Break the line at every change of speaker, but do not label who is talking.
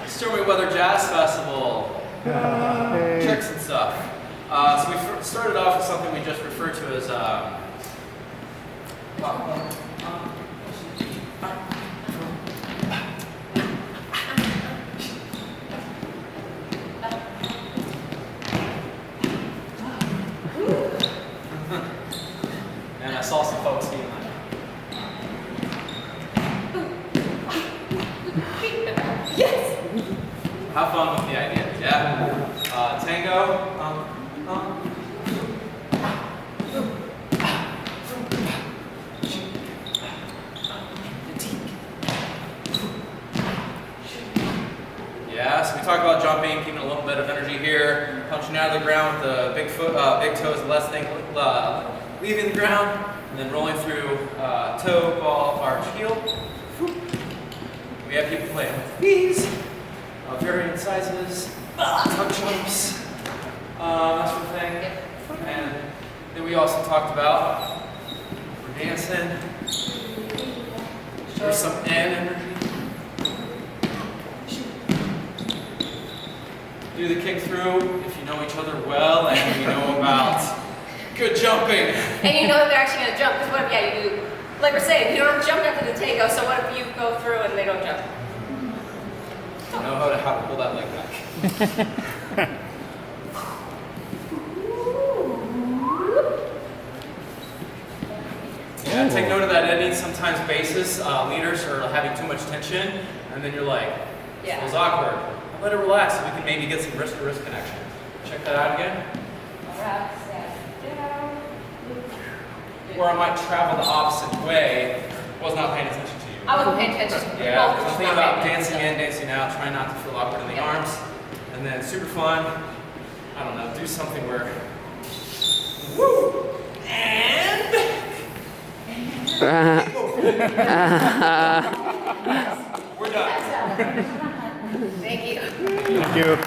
Stormy Weather Jazz Festival. Tricks and stuff. So we started off with something we just referred to as and I saw some folks doing that.
Yes!
Have fun with the idea, yeah? Tango. Yeah, so we talked about jumping, keeping a little bit of energy here, punching out of the ground with the big foot, big toes, less thing, leaving the ground, and then rolling through toe, ball, arch, heel. We have people playing with these, varying sizes, tuck jumps, that sort of thing. And then we also talked about, we're dancing, there's some energy. Do the kick through if you know each other well and you know about good jumping.
And you know that they're actually going to jump, because what if, yeah, you do, like we're saying, you don't jump after the tango, so what if you go through and they don't jump?
You know how to pull that leg back. Yeah, take note of that ending. Sometimes bases, leaders are having too much tension, and then you're like,
Yeah.
it feels awkward. Let it relax so we can maybe get some wrist-to-wrist connection. Check that out again.
Alright, step down.
Or I might travel the opposite way. Was not paying attention to you.
I wasn't paying attention.
Yeah,
Both
the
just
thing
not
about
paying
dancing
attention.
in, dancing out, trying not to feel awkward in the
Yeah.
arms. And then super fun. I don't know, do something where, woo, and we're done.
Thank you.
Thank you.